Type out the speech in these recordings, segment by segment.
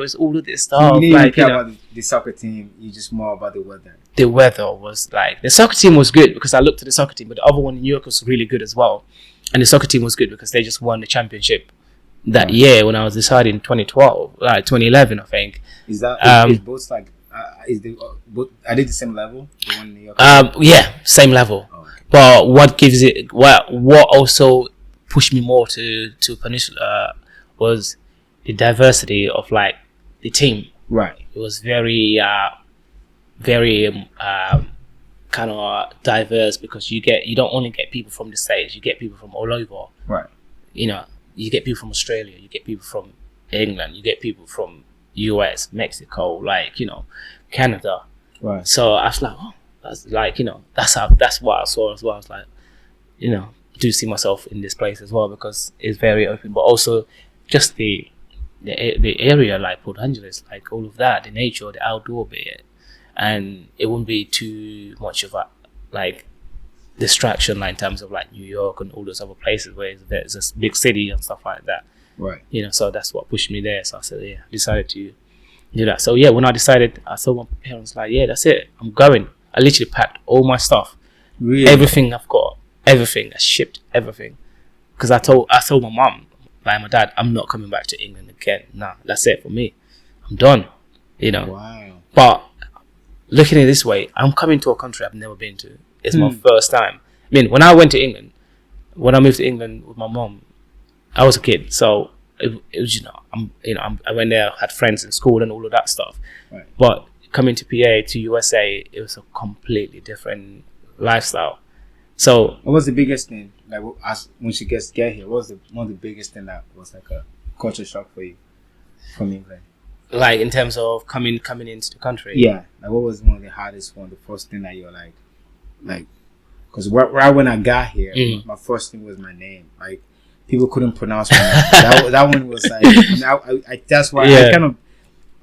was all of this So stuff. you didn't Like, care about the soccer team. You just more about the weather. the weather was like, the soccer team was good because I looked at the soccer team, but the other one in New York was really good as well. And the soccer team was good because they just won the championship that year when I was deciding in 2012, like 2011, I think. Is that is both like is the both are they the same level? The one in New York. Yeah, same level. Oh, okay. But what gives it, what also pushed me more to Peninsula was the diversity of like the team. Right. It was very kind of diverse because you don't only get people from the States, you get people from all over. Right. You know, you get people from Australia, you get people from England, you get people from US, Mexico, like, you know, Canada. Right. So I was like, oh, that's like, you know, that's what I saw as well. I was like, you know, I do see myself in this place as well because it's very open, but also just the area, like Port Angeles, like all of that, the nature, the outdoor bit, and it wouldn't be too much of a like distraction, like in terms of like New York and all those other places where there's a big city and stuff like that. Right. You know, so that's what pushed me there. So I said, yeah, I decided to do that. So yeah, when I decided, I told my parents like, yeah, that's it, I'm going. I literally packed all my stuff, Really? everything I've got, everything. I shipped everything because I told my mom, like my dad, I'm not coming back to England again. Nah, that's it for me. I'm done. You know. Wow. But looking at it this way, I'm coming to a country I've never been to. It's my first time. I mean, when I moved to England with my mom, I was a kid, so it was, I went there, had friends in school and all of that stuff. Right. But coming to PA, to USA, it was a completely different lifestyle. So what was the biggest thing, like, once you get here, what was one of the biggest thing that was like a culture shock for you from England? Like in terms of coming into the country? Yeah. Like what was one of the hardest one, the first thing that you're like, because right when I got here, my first thing was my name. Like, people couldn't pronounce my name. that one was like, I that's why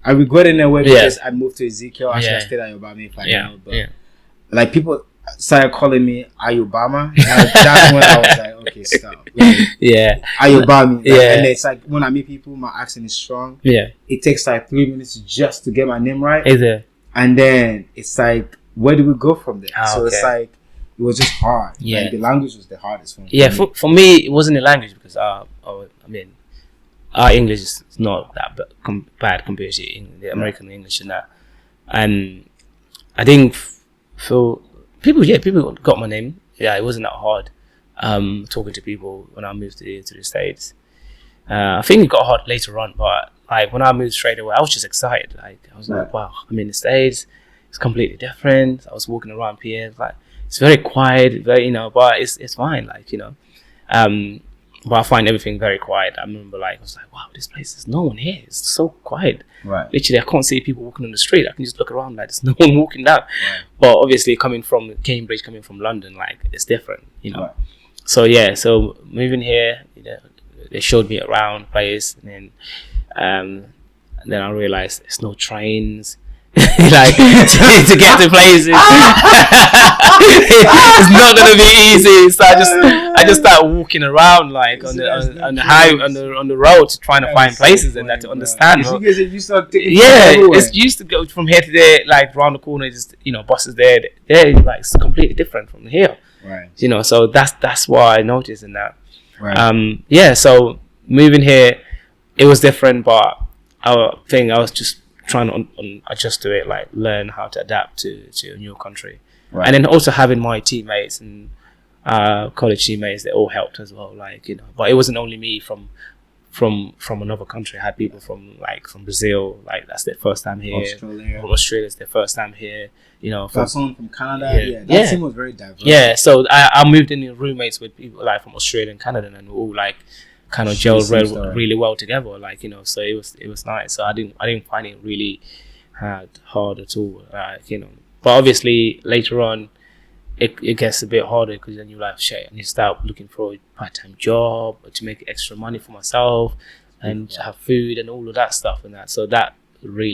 I regret it in a way because I moved to Ezekiel. Actually, I stayed at Obama if I know, but like people started calling me Ayobama. That's when I was like, okay, stop. Like, Ayobami. Like, and it's like when I meet people, my accent is strong. Yeah. It takes like 3 minutes just to get my name right. Is it? And then it's like, where do we go from there? So it's like, it was just hard. Yeah. Like, the language was the hardest one. Yeah, for me, it wasn't the language because I mean, our English is not that bad compared to the American English and that. And I think for people got my name. Yeah, it wasn't that hard. Talking to people when I moved to the States. I think it got hard later on, but like when I moved straight away, I was just excited. Like I was like, wow, I'm in the States. It's completely different. I was walking around here, like it's very quiet, very, but it's fine, like, but I find everything very quiet. I remember, like, I was like, wow, this place, there's no one here. It's so quiet. Right. Literally, I can't see people walking on the street. I can just look around, like, there's no one walking down. Right. But obviously, coming from Cambridge, coming from London, like, it's different, Right. So yeah, so moving here, they showed me around place, and then I realized there's no trains. Like to get to places, it's not gonna be easy. So I just start walking around, like on the road, trying to find places and that to understand. It's used to go from here to there, like around the corner. Just buses there. They're like it's completely different from here. Right. So that's why I noticed in that. Right. So moving here, it was different, but I think I was just trying to adjust to it, like learn how to adapt to a new country. Right. And then also having my teammates and college teammates, they all helped as well, like, but it wasn't only me from another country. I had people from Brazil, like that's their first time here. From Australia, it's their first time here. Someone from Canada. That team was very diverse. Yeah, so I moved in roommates with people like from Australia and Canada, and we all like kind of gelled really well together, like, so it was nice. So I didn't find it really hard at all, but obviously later on it gets a bit harder because then you're like, shit, I need to start looking for a part-time job to make extra money for myself and to have food and all of that stuff and that. So that really